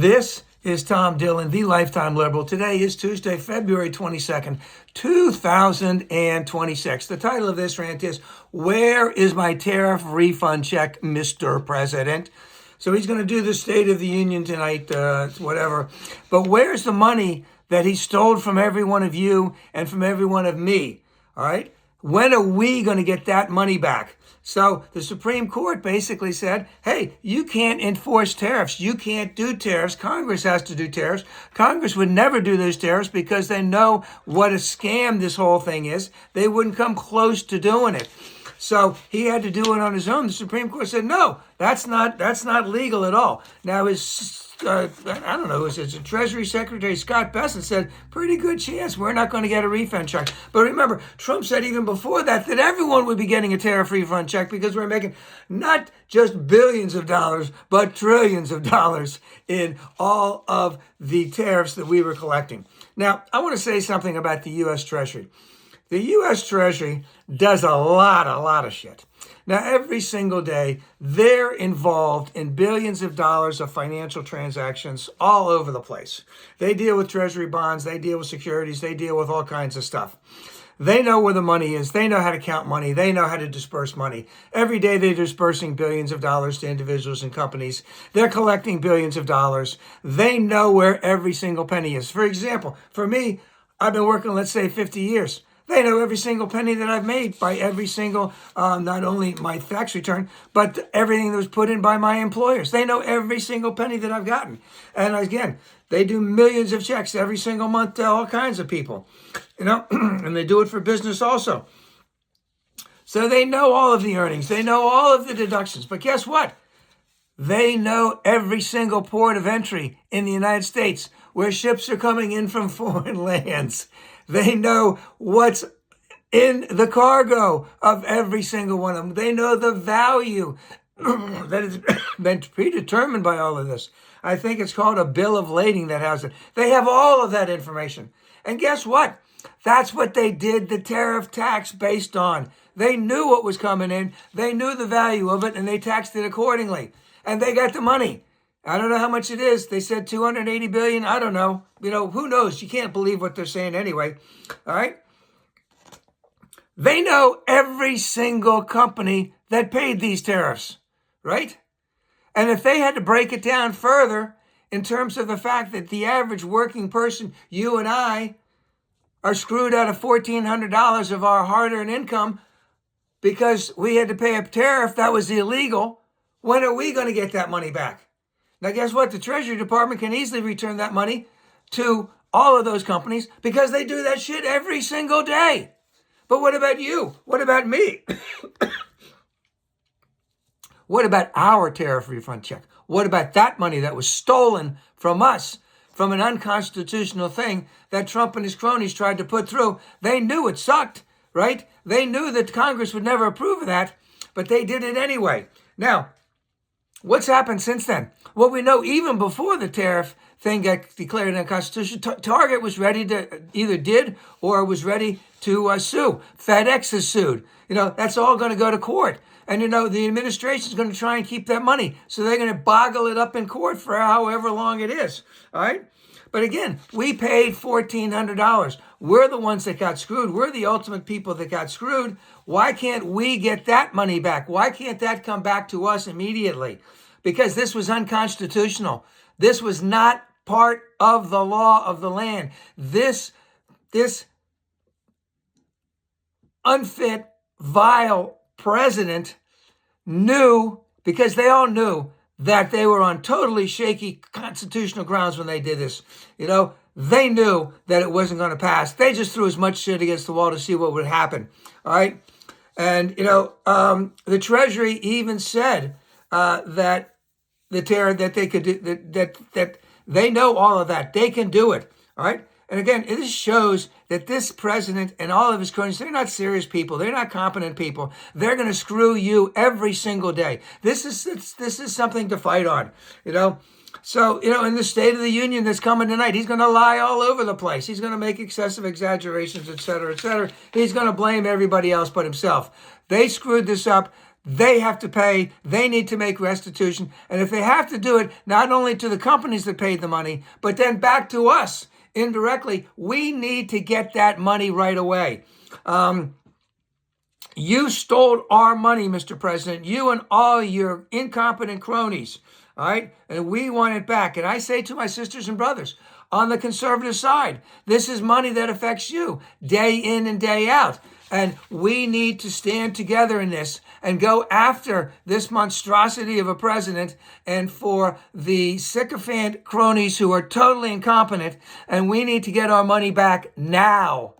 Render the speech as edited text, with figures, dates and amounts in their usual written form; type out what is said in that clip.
This is Tom Dillon, the Lifetime Liberal. Today is Tuesday, February 22nd, 2026. The title of this rant is, "Where is my tariff refund check, Mr. President?" So he's going to do the State of the Union tonight, whatever. But where's the money that he stole from every one of you and from every one of me? All right? When are we going to get that money back? So the Supreme Court basically said, hey, you can't enforce tariffs. You can't do tariffs. Congress has to do tariffs. Congress would never do those tariffs because they know what a scam this whole thing is. They wouldn't come close to doing it. So he had to do it on his own. The Supreme Court said, no, that's not legal at all. Now I don't know, it's a Treasury Secretary, Scott Bessent, said, pretty good chance we're not going to get a refund check. But remember, Trump said even before that everyone would be getting a tariff refund check because we're making not just billions of dollars, but trillions of dollars in all of the tariffs that we were collecting. Now, I want to say something about the U.S. Treasury. The U.S. Treasury does a lot of shit. Now, every single day, they're involved in billions of dollars of financial transactions all over the place. They deal with Treasury bonds, they deal with securities, they deal with all kinds of stuff. They know where the money is. They know how to count money. They know how to disperse money. Every day they're dispersing billions of dollars to individuals and companies. They're collecting billions of dollars. They know where every single penny is. For example, for me, I've been working, let's say, 50 years. They know every single penny that I've made by every single, not only my tax return, but everything that was put in by my employers. They know every single penny that I've gotten. And again, they do millions of checks every single month to all kinds of people, and they do it for business also. So they know all of the earnings. They know all of the deductions. But guess what? They know every single port of entry in the United States where ships are coming in from foreign lands. They know what's in the cargo of every single one of them. They know the value that has been predetermined by all of this. I think it's called a bill of lading that has it. They have all of that information. And guess what? That's what they did the tariff tax based on. They knew what was coming in. They knew the value of it, and they taxed it accordingly. And they got the money. I don't know how much it is. They said 280 billion. I don't know. Who knows? You can't believe what they're saying anyway. All right. They know every single company that paid these tariffs, right? And if they had to break it down further in terms of the fact that the average working person, you and I, are screwed out of $1,400 of our hard-earned income because we had to pay a tariff that was illegal, when are we going to get that money back? Now, guess what? The Treasury Department can easily return that money to all of those companies because they do that shit every single day. But what about you? What about me? What about our tariff refund check? What about that money that was stolen from us, from an unconstitutional thing that Trump and his cronies tried to put through? They knew it sucked, right? They knew that Congress would never approve of that, but they did it anyway. Now, what's happened since then? Well, we know even before the tariff thing got declared unconstitutional, Target was ready to, either did or was ready to sue. FedEx has sued. That's all going to go to court. And, the administration is going to try and keep that money. So they're going to boggle it up in court for however long it is. All right? But again, we paid $1,400. We're the ones that got screwed. We're the ultimate people that got screwed. Why can't we get that money back? Why can't that come back to us immediately? Because this was unconstitutional. This was not part of the law of the land. This unfit, vile president knew, because they all knew that they were on totally shaky constitutional grounds when they did this. They knew that it wasn't going to pass. They just threw as much shit against the wall to see what would happen. All right. And, the Treasury even said that the tariff that they could do, that they know all of that. They can do it. All right. And again, this shows that this president and all of his cronies, they're not serious people. They're not competent people. They're going to screw you every single day. This is something to fight on, So, in the State of the Union that's coming tonight, he's going to lie all over the place. He's going to make excessive exaggerations, et cetera, et cetera. He's going to blame everybody else but himself. They screwed this up. They have to pay. They need to make restitution. And if they have to do it, not only to the companies that paid the money, but then back to us indirectly, we need to get that money right away. You stole our money, Mr. President, you and all your incompetent cronies, all right? And we want it back. And I say to my sisters and brothers on the conservative side, this is money that affects you day in and day out. And we need to stand together in this and go after this monstrosity of a president and for the sycophant cronies who are totally incompetent. And we need to get our money back now.